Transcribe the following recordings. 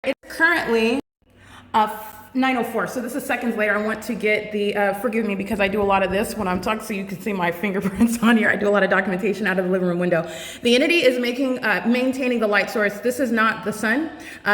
It's currently 9:04, so this is seconds later. I want to get the, forgive me because I do a lot of this when I'm talking, so you can see my fingerprints on here. I do a lot of documentation out of the living room window. The entity is maintaining the light source. This is not the sun.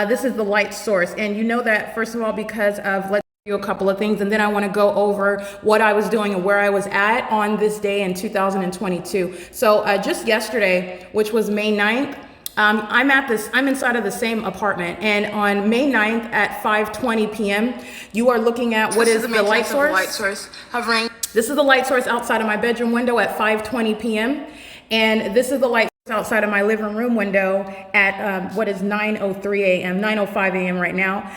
This is the light source. And you know that, first of all, because of, let's do a couple of things, and then I want to go over what I was doing and where I was at on this day in 2022. So just yesterday, which was May 9th, I'm inside of the same apartment, and on May 9th at 5:20 p.m., you are looking at what is the light source. Hovering. This is the light source outside of my bedroom window at 5:20 p.m. And this is the light outside of my living room window at what is 9:03 a.m., 9:05 a.m. right now.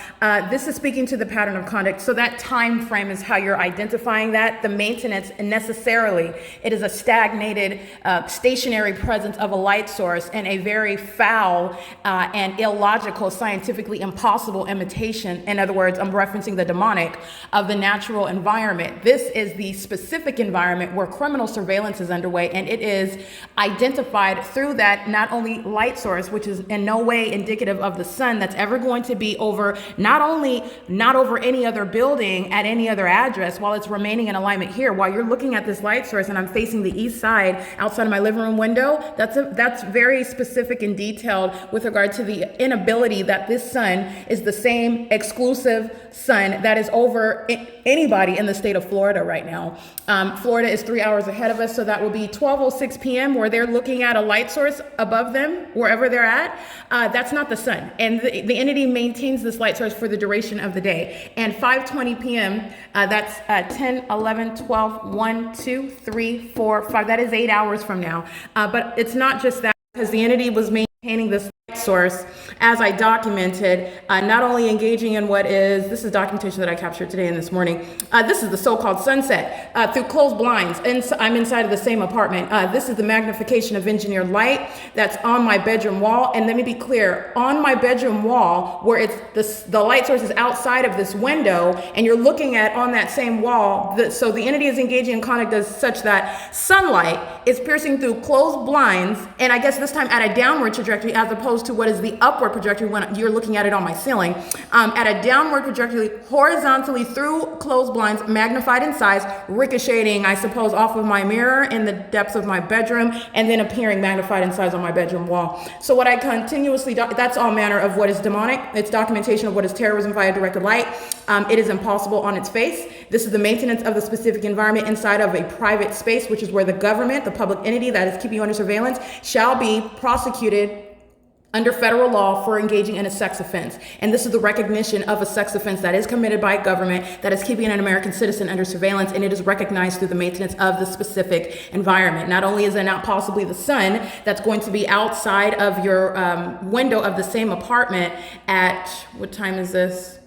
This is speaking to the pattern of conduct. So that time frame is how you're identifying that. The maintenance, necessarily, it is a stagnated, stationary presence of a light source and a very foul and illogical, scientifically impossible imitation. In other words, I'm referencing the demonic of the natural environment. This is the specific environment where criminal surveillance is underway, and it is identified through that not only light source, which is in no way indicative of the sun that's ever going to be over, not over any other building at any other address, while it's remaining in alignment here. While you're looking at this light source and I'm facing the east side outside of my living room window, that's very specific and detailed with regard to the inability that this sun is the same exclusive sun that is over anybody in the state of Florida right now. Florida is 3 hours ahead of us, so that will be 12:06 p.m. where they're looking at a light source above them, wherever they're at. That's not the sun. And the entity maintains this light source for the duration of the day. And 5:20 p.m., that's 10, 11, 12, 1, 2, 3, 4, 5. That is 8 hours from now. But it's not just that, because the entity was maintaining this light source as I documented, not only engaging in this is documentation that I captured today and this morning. This is the so-called sunset through closed blinds. And I'm inside of the same apartment. This is the magnification of engineered light that's on my bedroom wall. And let me be clear, on my bedroom wall, where the light source is outside of this window, and you're looking at on that same wall, so the entity is engaging in conduct as such that sunlight is piercing through closed blinds, and I guess this time at a downward trajectory as opposed to what is the upward trajectory when you're looking at it on my ceiling, at a downward trajectory horizontally through closed blinds, magnified in size, ricocheting, I suppose, off of my mirror in the depths of my bedroom, and then appearing magnified in size on my bedroom wall. So what I continuously, that's all manner of what is demonic. It's documentation of what is terrorism via directed light. It is impossible on its face. This is the maintenance of the specific environment inside of a private space, which is where the government, the public entity that is keeping you under surveillance, shall be prosecuted under federal law for engaging in a sex offense. And this is the recognition of a sex offense that is committed by a government that is keeping an American citizen under surveillance, and it is recognized through the maintenance of the specific environment. Not only is it not possibly the sun that's going to be outside of your window of the same apartment at, what time is this?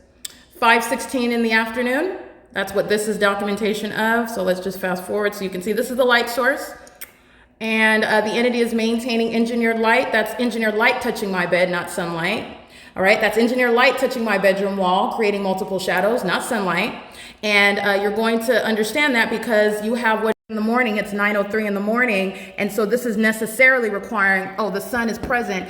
5:16 in the afternoon. That's what this is documentation of. So let's just fast forward so you can see this is the light source. And the entity is maintaining engineered light. That's engineered light touching my bed, not sunlight. All right, that's engineered light touching my bedroom wall, creating multiple shadows, not sunlight. And you're going to understand that because you have what in the morning, it's 9:03 in the morning. And so this is necessarily requiring, the sun is present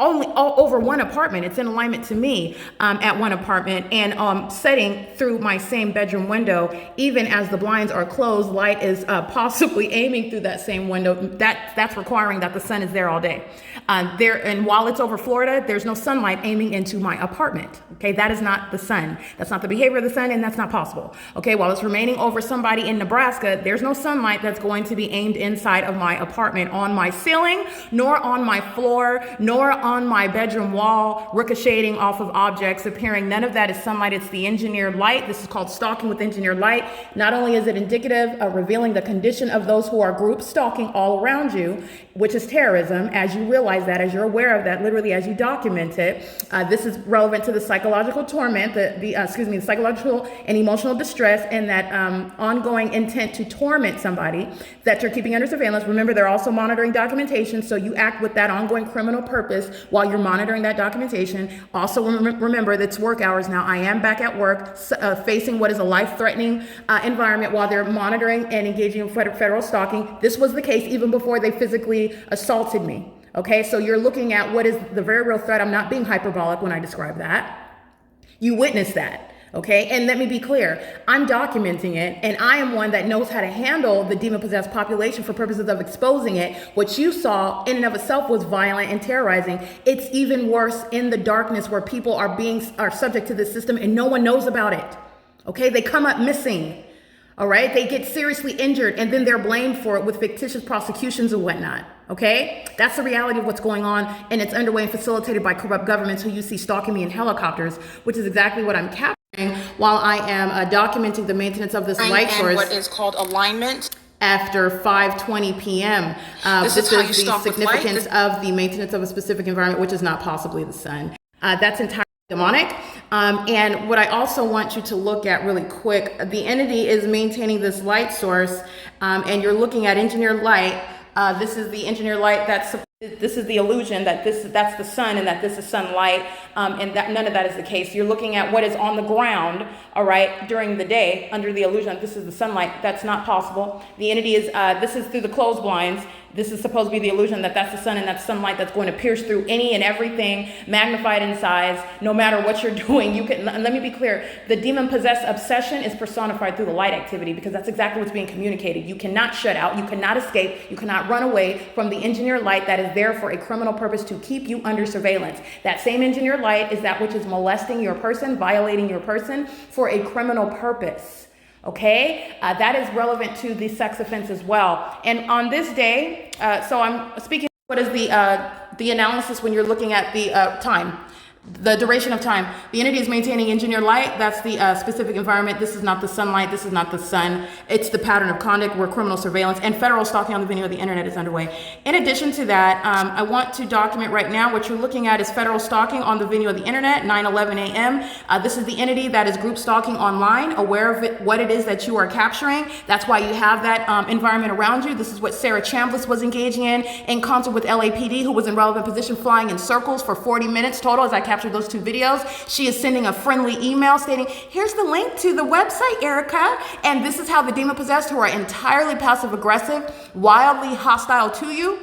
only over one apartment. It's in alignment to me at one apartment, and setting through my same bedroom window, even as the blinds are closed, light is possibly aiming through that same window. That's requiring that the sun is there all day. And while it's over Florida, there's no sunlight aiming into my apartment. Okay, that is not the sun. That's not the behavior of the sun, and that's not possible. Okay, while it's remaining over somebody in Nebraska, there's no sunlight that's going to be aimed inside of my apartment, on my ceiling, nor on my floor, nor on my bedroom wall, ricocheting off of objects, appearing. None of that is sunlight. It's the engineered light. This is called stalking with engineered light. Not only is it indicative of revealing the condition of those who are group stalking all around you, which is terrorism, as you realize that, as you're aware of that, literally as you document it. This is relevant to the psychological torment, the psychological and emotional distress, and that ongoing intent to torment somebody that you're keeping under surveillance. Remember, they're also monitoring documentation, so you act with that ongoing criminal purpose while you're monitoring that documentation. Also, remember that it's work hours now. I am back at work, facing what is a life-threatening environment while they're monitoring and engaging in federal stalking. This was the case even before they physically assaulted me. Okay, so you're looking at what is the very real threat. I'm not being hyperbolic when I describe that. You witnessed that. Okay, and let me be clear, I'm documenting it, and I am one that knows how to handle the demon-possessed population for purposes of exposing it. What you saw in and of itself was violent and terrorizing. It's even worse in the darkness where people are subject to this system and no one knows about it. Okay, they come up missing. All right, they get seriously injured and then they're blamed for it with fictitious prosecutions and whatnot. Okay, that's the reality of what's going on, and it's underway and facilitated by corrupt governments who you see stalking me in helicopters, which is exactly what I'm capturing while I am documenting the maintenance of this light source. What is called alignment. After 5:20 p.m. This is the significance of the maintenance of a specific environment, which is not possibly the sun. That's entirely demonic. And what I also want you to look at really quick, the entity is maintaining this light source, and you're looking at engineered light. This is the engineered light this is the illusion that that's the sun and that this is sunlight, and that none of that is the case. You're looking at what is on the ground, all right, during the day under the illusion that this is the sunlight. That's not possible. The entity is, this is through the closed blinds. This is supposed to be the illusion that that's the sun and that's sunlight that's going to pierce through any and everything, magnified in size, no matter what you're doing. You can, let me be clear, the demon-possessed obsession is personified through the light activity, because that's exactly what's being communicated. You cannot shut out, you cannot escape, you cannot run away from the engineered light that is there for a criminal purpose to keep you under surveillance. That same engineered light is that which is molesting your person, violating your person for a criminal purpose. Okay, that is relevant to the sex offense as well. And on this day, so I'm speaking, what is the analysis when you're looking at the time? The duration of time. The entity is maintaining engineered light. That's the specific environment. This is not the sunlight. This is not the sun. It's the pattern of conduct where criminal surveillance and federal stalking on the venue of the internet is underway. In addition to that, I want to document right now what you're looking at is federal stalking on the venue of the internet, 9:11 a.m. This is the entity that is group stalking online, aware of it, what it is that you are capturing. That's why you have that environment around you. This is what Sarah Chambliss was engaging in concert with LAPD, who was in relevant position, flying in circles for 40 minutes total as I captured those two videos. She is sending a friendly email stating, here's the link to the website, Erica. And this is how the demon possessed, who are entirely passive aggressive, wildly hostile to you,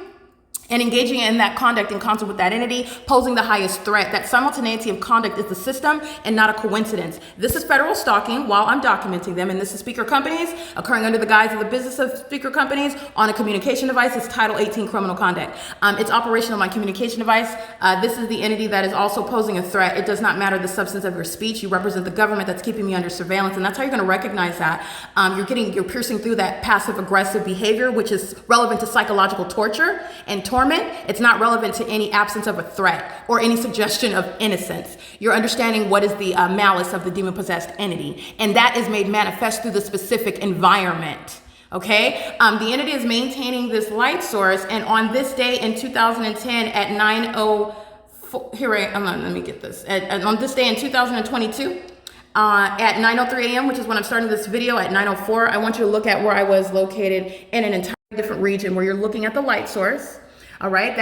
and engaging in that conduct in concert with that entity, posing the highest threat. That simultaneity of conduct is the system and not a coincidence. This is federal stalking while I'm documenting them, and this is speaker companies occurring under the guise of the business of speaker companies on a communication device. It's Title 18 criminal conduct. It's operation of my communication device. This is the entity that is also posing a threat. It does not matter the substance of your speech. You represent the government that's keeping me under surveillance, and that's how you're going to recognize that. You're piercing through that passive aggressive behavior, which is relevant to psychological torture and torment. It's not relevant to any absence of a threat or any suggestion of innocence. You're understanding what is the malice of the demon-possessed entity, and that is made manifest through the specific environment. Okay, the entity is maintaining this light source, and on this day in 2010 at 9:04, let me get this. On this day in 2022. At 9:03 a.m., which is when I'm starting this video, at 9:04, I want you to look at where I was located in an entirely different region where you're looking at the light source. All right,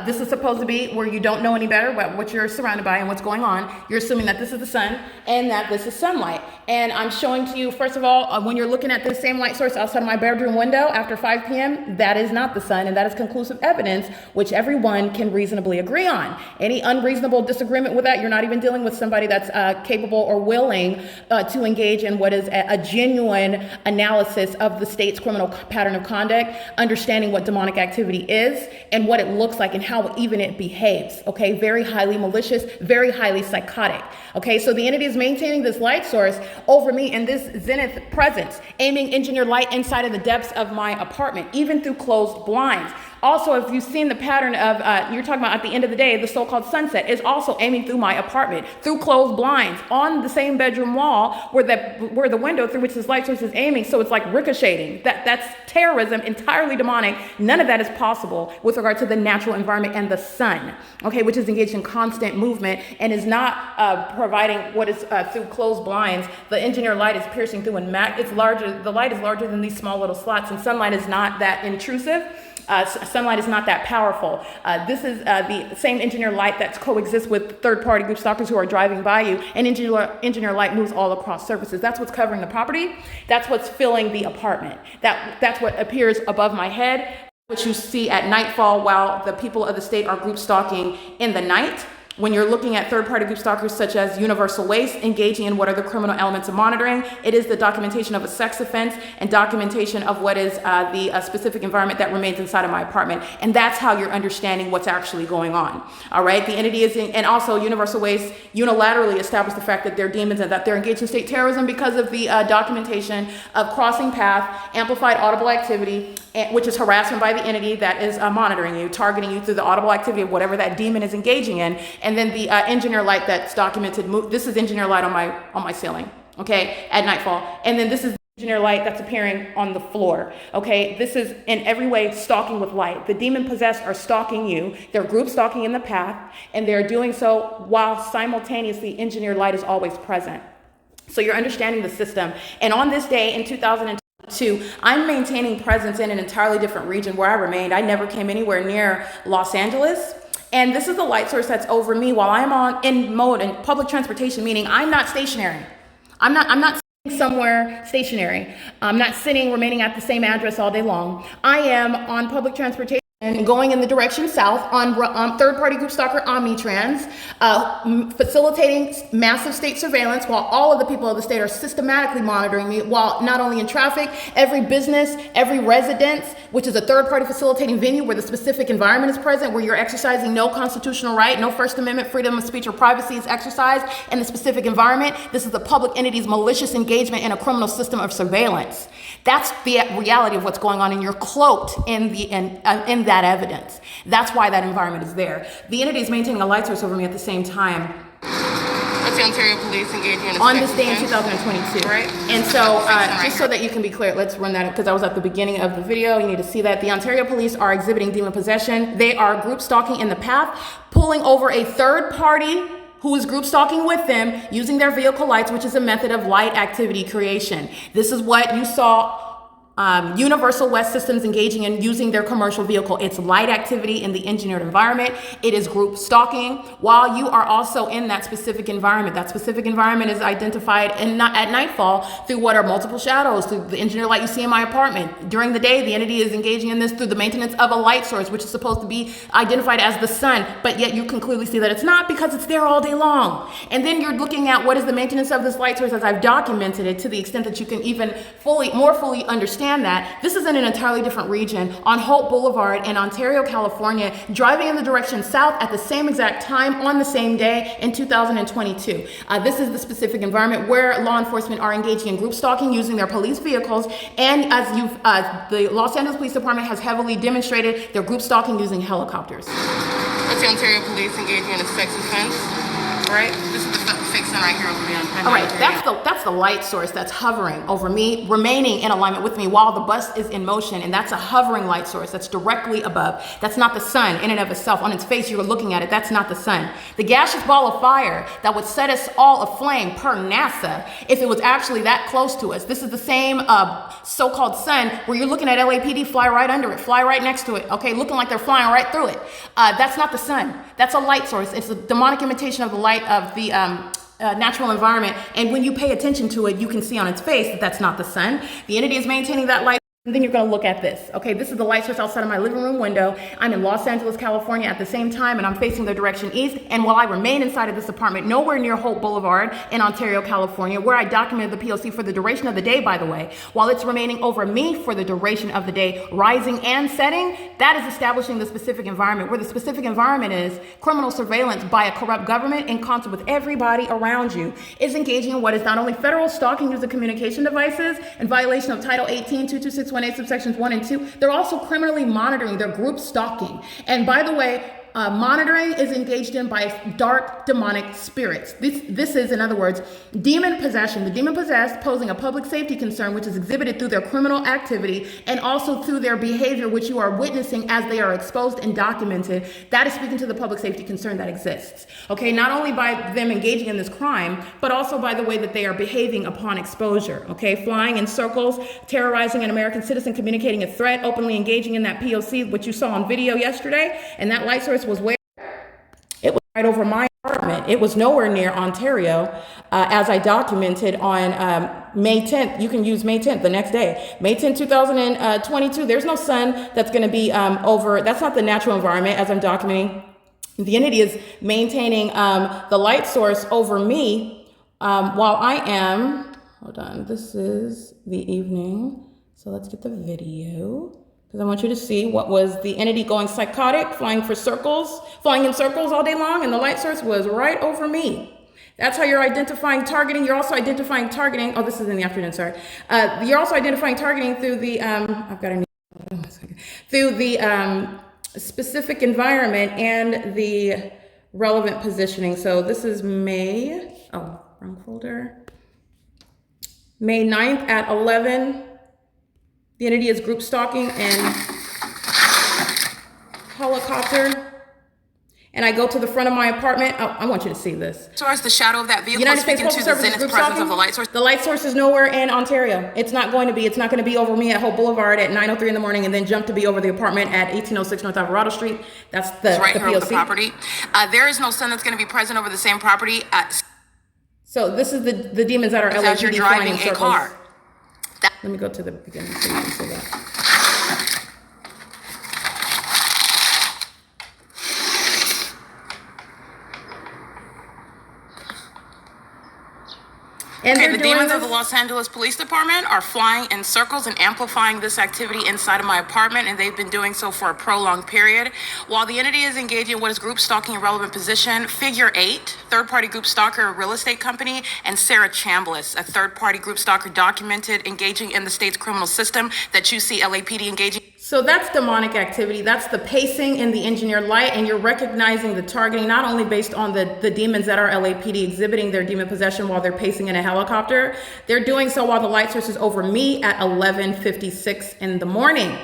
this is supposed to be where you don't know any better about what you're surrounded by and what's going on. You're assuming that this is the sun and that this is sunlight. And I'm showing to you, first of all, when you're looking at this same light source outside of my bedroom window after 5 p.m., that is not the sun, and that is conclusive evidence, which everyone can reasonably agree on. Any unreasonable disagreement with that, you're not even dealing with somebody that's capable or willing to engage in what is a genuine analysis of the state's criminal pattern of conduct, understanding what demonic activity is, and what it looks like and how even it behaves. Okay, very highly malicious, very highly psychotic. Okay, so the entity is maintaining this light source over me in this zenith presence, aiming engineered light inside of the depths of my apartment, even through closed blinds. Also, if you've seen the pattern of, you're talking about at the end of the day, the so-called sunset is also aiming through my apartment, through closed blinds, on the same bedroom wall where the window through which this light source is aiming, so it's like ricocheting. That's terrorism, entirely demonic. None of that is possible with regard to the natural environment and the sun, okay, which is engaged in constant movement and is not providing what is through closed blinds. The engineered light is piercing through, and it's larger. The light is larger than these small little slots, and sunlight is not that intrusive. Sunlight is not that powerful. This is the same engineered light that coexists with third-party group stalkers who are driving by you, and engineered light moves all across surfaces. That's what's covering the property. That's what's filling the apartment. That's what appears above my head. what you see at nightfall while the people of the state are group stalking in the night. When you're looking at third-party group stalkers such as Universal Waste engaging in what are the criminal elements of monitoring, it is the documentation of a sex offense and documentation of what is the specific environment that remains inside of my apartment. And that's how you're understanding what's actually going on. All right, the entity is, and also Universal Waste unilaterally established the fact that they're demons and that they're engaged in state terrorism because of the documentation of crossing path, amplified audible activity, which is harassment by the entity that is monitoring you, targeting you through the audible activity of whatever that demon is engaging in. And then the engineer light that's documented, this is engineer light on my ceiling, okay, at nightfall. And then this is engineer light that's appearing on the floor, okay? This is in every way stalking with light. The demon possessed are stalking you. They're group stalking in the path, and they're doing so while simultaneously engineer light is always present. So you're understanding the system. And on this day in 2022, I'm maintaining presence in an entirely different region where I remained. I never came anywhere near Los Angeles. And this is the light source that's over me while I'm in mode and public transportation, meaning I'm not stationary. I'm not sitting somewhere stationary. I'm not remaining at the same address all day long. I am on public transportation and going in the direction south on third-party group stalker Omnitrans, facilitating massive state surveillance while all of the people of the state are systematically monitoring me, while not only in traffic, every business, every residence, which is a third-party facilitating venue where the specific environment is present, where you're exercising no constitutional right, no First Amendment freedom of speech or privacy is exercised in the specific environment. This is the public entity's malicious engagement in a criminal system of surveillance. That's the reality of what's going on, and you're cloaked in that evidence. That's why that environment is there. The entity is maintaining a light source over me at the same time. That's the Ontario Police engaging in a on this day in 2022. Right. And so, just so that you can be clear, let's run that because I was at the beginning of the video. You need to see that the Ontario Police are exhibiting demon possession. They are group stalking in the path, pulling over a third party who is group stalking with them using their vehicle lights, which is a method of light activity creation. This is what you saw Universal West Systems engaging in using their commercial vehicle. It's light activity in the engineered environment. It is group stalking while you are also in that specific environment. That specific environment is identified at nightfall through what are multiple shadows, through the engineer light you see in my apartment. During the day, the entity is engaging in this through the maintenance of a light source, which is supposed to be identified as the sun, but yet you can clearly see that it's not because it's there all day long. And then you're looking at what is the maintenance of this light source as I've documented it to the extent that you can even more fully understand that. This is in an entirely different region on Hope Boulevard in Ontario, California, driving in the direction south at the same exact time on the same day in 2022. This is the specific environment where law enforcement are engaging in group stalking using their police vehicles, and as the Los Angeles Police Department has heavily demonstrated, their group stalking using helicopters. That's the Ontario Police engaging in a sex offense, right? This is the fixing right here over there. All right, that's the light source that's hovering over me, remaining in alignment with me while the bus is in motion, and that's a hovering light source that's directly above. That's not the sun in and of itself. On its face, you're looking at it. That's not the sun. The gaseous ball of fire that would set us all aflame per NASA if it was actually that close to us. This is the same so-called sun where you're looking at LAPD fly right under it, fly right next to it, okay, looking like they're flying right through it. That's not the sun. That's a light source. It's a demonic imitation of the light of the natural environment, and when you pay attention to it, you can see on its face that that's not the sun. The entity is maintaining that light. And then you're going to look at this. Okay, this is the light source outside of my living room window. I'm in Los Angeles, California at the same time, and I'm facing the direction east. And while I remain inside of this apartment, nowhere near Hope Boulevard in Ontario, California, where I documented the P.O.C. for the duration of the day, by the way, while it's remaining over me for the duration of the day, rising and setting, that is establishing the specific environment, where the specific environment is criminal surveillance by a corrupt government in concert with everybody around you, is engaging in what is not only federal stalking using communication devices in violation of Title 18, 22618 subsections 1 and 2. They're also criminally monitoring. They're group stalking. And by the way, monitoring is engaged in by dark demonic spirits. This is, in other words, demon possession. The demon possessed posing a public safety concern, which is exhibited through their criminal activity and also through their behavior, which you are witnessing as they are exposed and documented. That is speaking to the public safety concern that exists. Okay, not only by them engaging in this crime, but also by the way that they are behaving upon exposure. Okay, flying in circles, terrorizing an American citizen, communicating a threat, openly engaging in that POC, which you saw on video yesterday, and that light source was where? It was right over my apartment. It was nowhere near Ontario, as I documented on May 10th, you can use May 10th, the next day. May 10th, 2022, there's no sun that's going to be over. That's not the natural environment as I'm documenting. The entity is maintaining the light source over me while I am, hold on, this is the evening. So let's get the video because I want you to see what was the entity going psychotic, flying in circles all day long, and the light source was right over me. That's how you're identifying targeting. You're also identifying targeting. Oh, this is in the afternoon, sorry. You're also identifying targeting through the, through the specific environment and the relevant positioning. So this is May, oh, wrong folder. May 9th at 11. The entity is group stalking and helicopter. And I go to the front of my apartment. Oh, I want you to see this. So as the shadow of that vehicle United is States speaking to Postal the Service zenith group presence stalking. of the light source. The light source is nowhere in Ontario. It's not going to be. It's not going to be over me at Hope Boulevard at 9:03 in the morning and then jump to be over the apartment at 1806 North Alvarado Street. That's the right the here P.O.C. over the property. There is no sun that's going to be present over the same property. So this is the demons that are as you're LAPD driving flying in a circles. car. Let me go to the beginning so you can see that. And Okay, they're the doing demons of this- the Los Angeles Police Department are flying in circles and amplifying this activity inside of my apartment, and they've been doing so for a prolonged period. While the entity is engaging in what is group stalking in relevant position, Figure 8, third-party group stalker, a real estate company, and Sarah Chambliss, a third-party group stalker, documented engaging in the state's criminal system that you see LAPD engaging. So that's demonic activity. That's the pacing in the engineered light, and you're recognizing the targeting not only based on the demons that are LAPD exhibiting their demon possession while they're pacing in a helicopter. They're doing so while the light source is over me at 11:56 in the morning.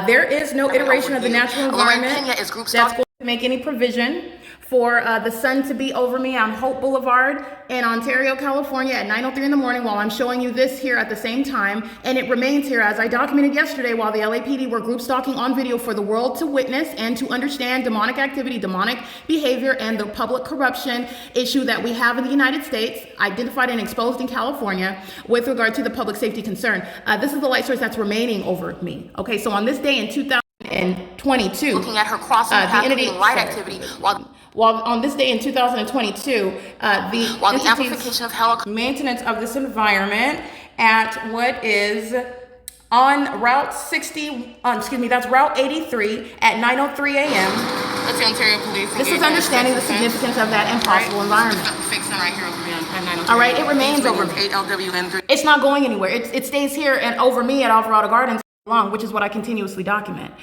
There is no iteration of the natural environment that's going to make any provision for the sun to be over me on Hope Boulevard in Ontario, California at 9:03 in the morning while I'm showing you this here at the same time. And it remains here as I documented yesterday while the LAPD were group stalking on video for the world to witness and to understand demonic activity, demonic behavior, and the public corruption issue that we have in the United States, identified and exposed in California with regard to the public safety concern. This is the light source that's remaining over me. Okay, so on this day in 2022, looking at her crossing path creating light activity while on this day in 2022, the amplification of helicopter maintenance of this environment at what is on Route 60, that's Route 83 at 9:03 a.m. That's the Ontario Police. This is understanding the significance of that impossible environment. Fixing right here over me on 903. All right, it remains over me. 8LWN3. It's not going anywhere. It stays here and over me at Alvarado Gardens long, which is what I continuously document.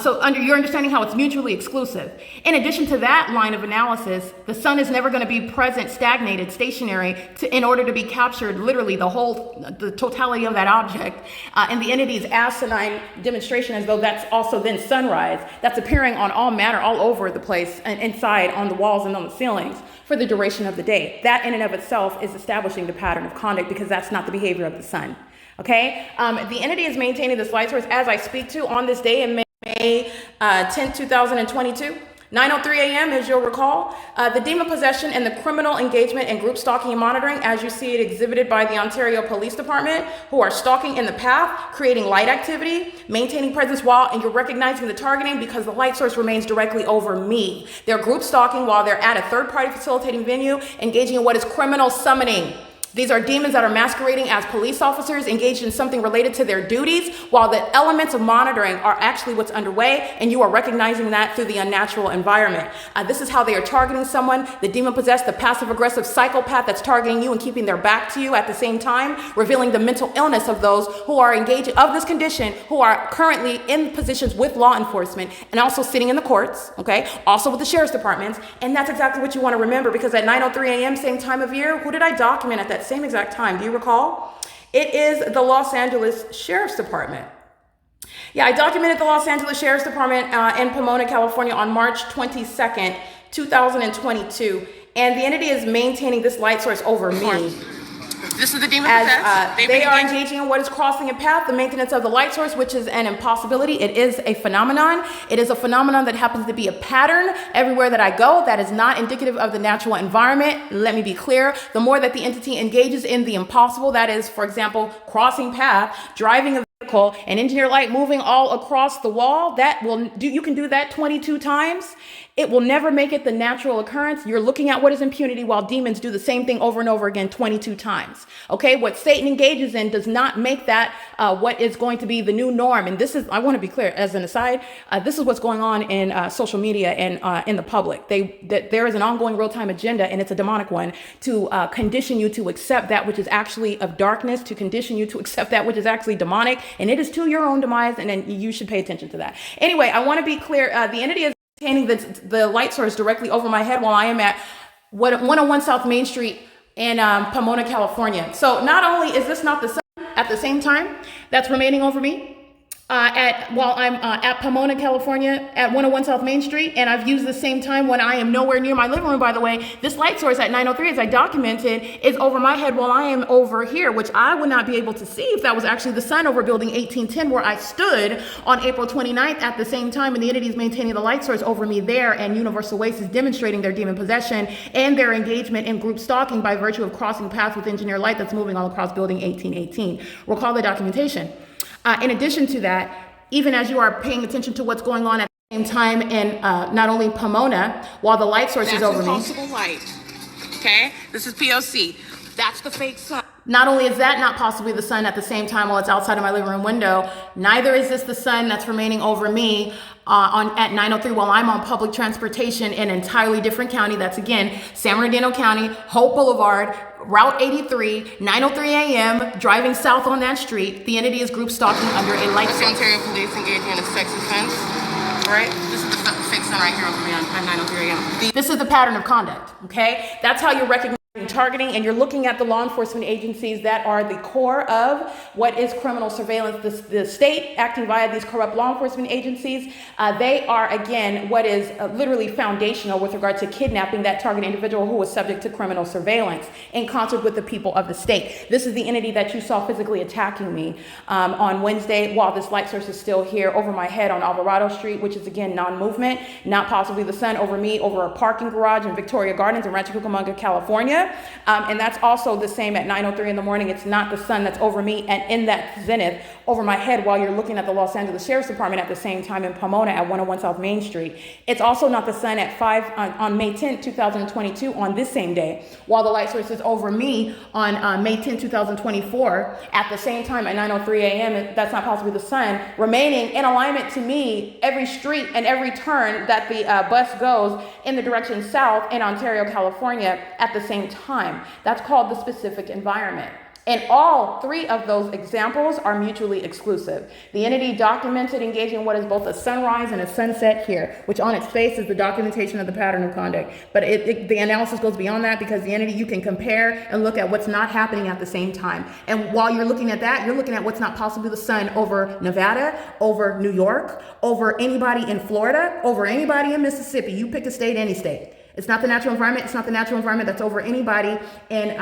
So you're understanding how it's mutually exclusive. In addition to that line of analysis, the sun is never going to be present, stagnated, stationary in order to be captured, literally the totality of that object. And the entity's asinine demonstration as though that's also then sunrise. That's appearing on all over the place and inside on the walls and on the ceilings for the duration of the day. That in and of itself is establishing the pattern of conduct because that's not the behavior of the sun. Okay, the entity is maintaining this light source as I speak to on this day in May 10, 2022. 9:03 a.m. as you'll recall. The demon possession and the criminal engagement and group stalking and monitoring as you see it exhibited by the Ontario Police Department who are stalking in the path, creating light activity, maintaining presence while, and you're recognizing the targeting because the light source remains directly over me. They're group stalking while they're at a third-party facilitating venue, engaging in what is criminal summoning. These are demons that are masquerading as police officers engaged in something related to their duties, while the elements of monitoring are actually what's underway, and you are recognizing that through the unnatural environment. This is how they are targeting someone, the demon-possessed, the passive-aggressive psychopath that's targeting you and keeping their back to you at the same time, revealing the mental illness of those who are engaged of this condition, who are currently in positions with law enforcement, and also sitting in the courts, okay, also with the sheriff's departments, and that's exactly what you want to remember, because at 9:03 a.m., same time of year, who did I document at that same exact time? Do you recall? It is the Los Angeles Sheriff's Department. Yeah, I documented the Los Angeles Sheriff's Department in Pomona, California on March 22nd, 2022. And the entity is maintaining this light source over me. This is the demon as possessed. they are engaging in what is crossing a path, the maintenance of the light source, which is an impossibility. It is a phenomenon. It is a phenomenon that happens to be a pattern everywhere that I go. That is not indicative of the natural environment. Let me be clear. The more that the entity engages in the impossible, that is, for example, crossing path, driving a vehicle, and engineer light moving all across the wall, that will do. You can do that 22 times. It will never make it the natural occurrence. You're looking at what is impunity while demons do the same thing over and over again 22 times. Okay, what Satan engages in does not make that what is going to be the new norm. And this is, I want to be clear as an aside, this is what's going on in social media and in the public. There is an ongoing real-time agenda, and it's a demonic one, to condition you to accept that which is actually of darkness, to condition you to accept that which is actually demonic, and it is to your own demise, and then you should pay attention to that. Anyway, I want to be clear. The entity is maintaining the light source directly over my head while I am at 101 South Main Street in Pomona, California. So not only is this not the sun at the same time that's remaining over me, while I'm at Pomona, California, at 101 South Main Street, and I've used the same time when I am nowhere near my living room, by the way. This light source at 903, as I documented, is over my head while I am over here, which I would not be able to see if that was actually the sun over building 1810, where I stood on April 29th at the same time, and the entity is maintaining the light source over me there, and Universal Waste is demonstrating their demon possession and their engagement in group stalking by virtue of crossing paths with engineer light that's moving all across building 1818. Recall the documentation. In addition to that, even as you are paying attention to what's going on at the same time in not only Pomona, while the light source is over me. That's impossible light. Okay? This is P.O.C. That's the fake sun. Not only is that not possibly the sun at the same time while it's outside of my living room window, neither is this the sun that's remaining over me at 903 while I'm on public transportation in an entirely different county. That's again, San Bernardino County, Hope Boulevard, Route 83, 9:03 a.m., driving south on that street. The entity is group stalking under a light source. Ontario police engaging in a sex offense. Right? This is the fake sun right here over me on 9:03 a.m. This is the pattern of conduct, okay? That's how you're recognizing targeting, and you're looking at the law enforcement agencies that are the core of what is criminal surveillance. The state acting via these corrupt law enforcement agencies, they are again what is literally foundational with regard to kidnapping that target individual who was subject to criminal surveillance in concert with the people of the state. This is the entity that you saw physically attacking me on Wednesday while this light source is still here over my head on Alvarado Street, which is again non-movement, not possibly the sun over me over a parking garage in Victoria Gardens in Rancho Cucamonga, California. And that's also the same at 9:03 in the morning. It's not the sun that's over me and in that zenith over my head while you're looking at the Los Angeles Sheriff's Department at the same time in Pomona at 101 South Main Street. It's also not the sun at 5 on May 10th, 2022 on this same day while the light source is over me on May 10th, 2024 at the same time at 9:03 a.m. That's not possibly the sun remaining in alignment to me every street and every turn that the bus goes in the direction south in Ontario, California at the same time. That's called the specific environment. And all three of those examples are mutually exclusive. The entity documented engaging in what is both a sunrise and a sunset here, which on its face is the documentation of the pattern of conduct. But the analysis goes beyond that because the entity, you can compare and look at what's not happening at the same time. And while you're looking at that, you're looking at what's not possibly the sun over Nevada, over New York, over anybody in Florida, over anybody in Mississippi. You pick a state, any state. It's not the natural environment. It's not the natural environment that's over anybody in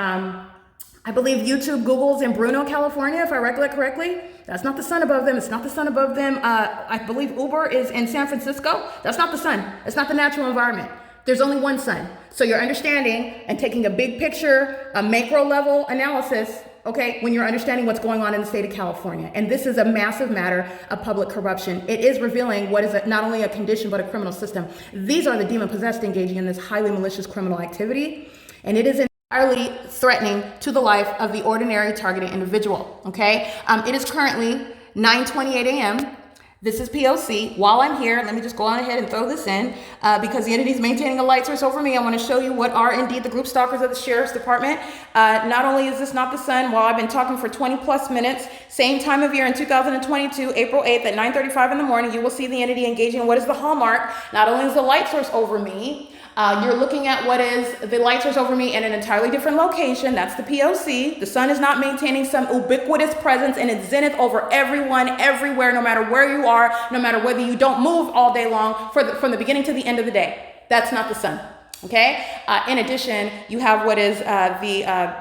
I believe YouTube Google's in Bruno, California, if I recollect correctly. That's not the sun above them. It's not the sun above them. I believe Uber is in San Francisco. That's not the sun. It's not the natural environment. There's only one sun. So you're understanding and taking a big picture, a macro level analysis, okay, when you're understanding what's going on in the state of California. And this is a massive matter of public corruption. It is revealing what is not only a condition, but a criminal system. These are the demon-possessed engaging in this highly malicious criminal activity. And it is entirely threatening to the life of the ordinary targeted individual, okay? It is currently 9:28 a.m. This is P.O.C. While I'm here, let me just go on ahead and throw this in because the entity is maintaining a light source over me. I want to show you what are indeed the group stalkers of the Sheriff's Department. Not only is this not the sun, while I've been talking for 20 plus minutes, same time of year in 2022, April 8th at 9:35 in the morning, you will see the entity engaging in what is the hallmark. Not only is the light source over me, you're looking at what is the light source over me in an entirely different location. That's the P.O.C. The sun is not maintaining some ubiquitous presence in its zenith over everyone, everywhere, no matter where you are, no matter whether you don't move all day long from the beginning to the end of the day. That's not the sun, okay? In addition, you have what is the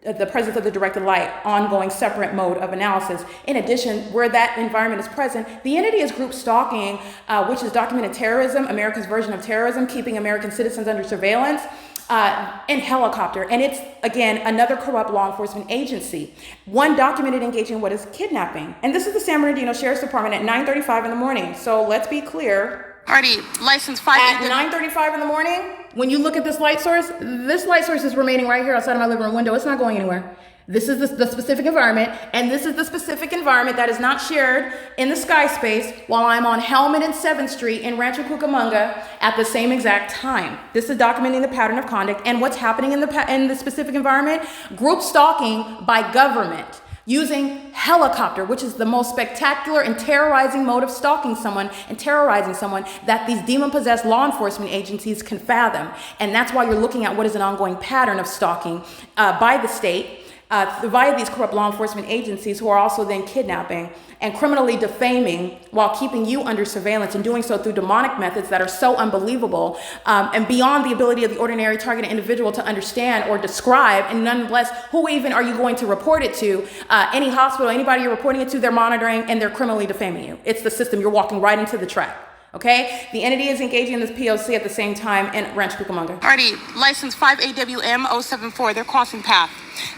the presence of the directed light, ongoing separate mode of analysis. In addition, where that environment is present, the entity is group stalking, which is documented terrorism, America's version of terrorism, keeping American citizens under surveillance, in helicopter. And it's, again, another corrupt law enforcement agency. One documented engaging in what is kidnapping. And this is the San Bernardino Sheriff's Department at 9:35 in the morning. So let's be clear. Already, license 5. At 9:35 in the morning, when you look at this light source is remaining right here outside of my living room window. It's not going anywhere. This is the specific environment, and this is the specific environment that is not shared in the sky space while I'm on Helmet and 7th Street in Rancho Cucamonga at the same exact time. This is documenting the pattern of conduct and what's happening in the specific environment. Group stalking by government, using helicopter, which is the most spectacular and terrorizing mode of stalking someone and terrorizing someone that these demon-possessed law enforcement agencies can fathom. And that's why you're looking at what is an ongoing pattern of stalking by the state, via these corrupt law enforcement agencies, who are also then kidnapping and criminally defaming while keeping you under surveillance, and doing so through demonic methods that are so unbelievable and beyond the ability of the ordinary targeted individual to understand or describe. And nonetheless, who even are you going to report it to? Any hospital, anybody you're reporting it to, they're monitoring and they're criminally defaming you. It's the system. You're walking right into the trap. Okay, the entity is engaging in this P.O.C. at the same time in Rancho Cucamonga. Already, license 5AWM074. They're crossing path.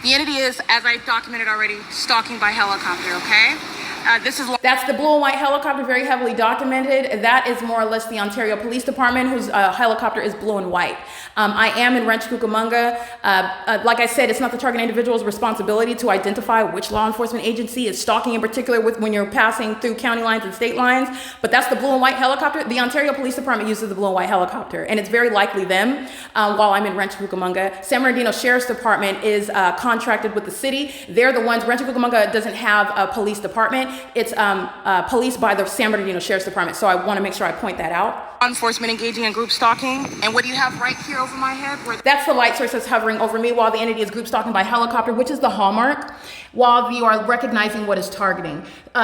The entity is, as I documented already, stalking by helicopter. Okay. That's the blue and white helicopter, very heavily documented. That is more or less the Ontario Police Department, whose helicopter is blue and white. I am in Rancho Cucamonga. Like I said, it's not the target individual's responsibility to identify which law enforcement agency is stalking in particular when you're passing through county lines and state lines, but that's the blue and white helicopter. The Ontario Police Department uses the blue and white helicopter, and it's very likely them while I'm in Rancho Cucamonga. San Bernardino Sheriff's Department is contracted with the city. They're the ones. Rancho Cucamonga doesn't have a police department. It's policed by the San Bernardino Sheriff's Department. So I want to make sure I point that out. Law enforcement engaging in group stalking. And what do you have right here over my head? That's the light source that's hovering over me while the entity is group stalking by helicopter, which is the hallmark, while you are recognizing what is targeting.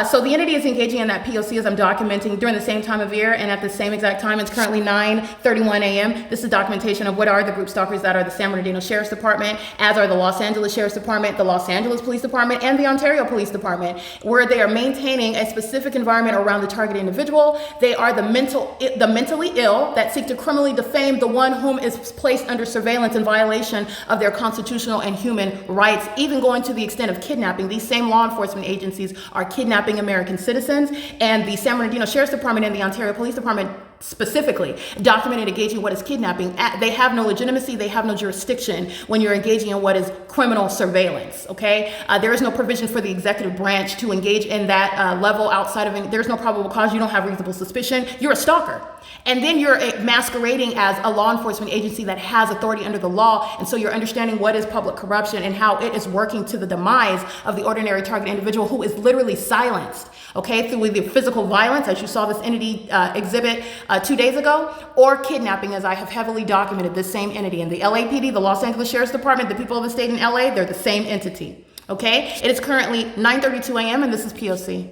So the entity is engaging in that P.O.C. as I'm documenting during the same time of year, and at the same exact time. It's currently 9:31 a.m. This is documentation of what are the group stalkers that are the San Bernardino Sheriff's Department, as are the Los Angeles Sheriff's Department, the Los Angeles Police Department, and the Ontario Police Department, where they are maintaining a specific environment around the target individual. They are the mentally ill that seek to criminally defame the one whom is placed under surveillance in violation of their constitutional and human rights, even going to the extent of kidnapping. These same law enforcement agencies are kidnapping American citizens, and the San Bernardino Sheriff's Department and the Ontario Police Department specifically documented engaging in what is kidnapping. They have no legitimacy, they have no jurisdiction when you're engaging in what is criminal surveillance. Okay, there is no provision for the executive branch to engage in that level outside of there's no probable cause. You don't have reasonable suspicion. You're a stalker, and then you're masquerading as a law enforcement agency that has authority under the law. And so you're understanding what is public corruption and how it is working to the demise of the ordinary target individual, who is literally silenced, okay, through the physical violence, as you saw this entity exhibit 2 days ago, or kidnapping, as I have heavily documented this same entity. And the LAPD, the Los Angeles Sheriff's Department, the people of the state in LA, they're the same entity. Okay, it is currently 9:32 a.m. and this is P.O.C.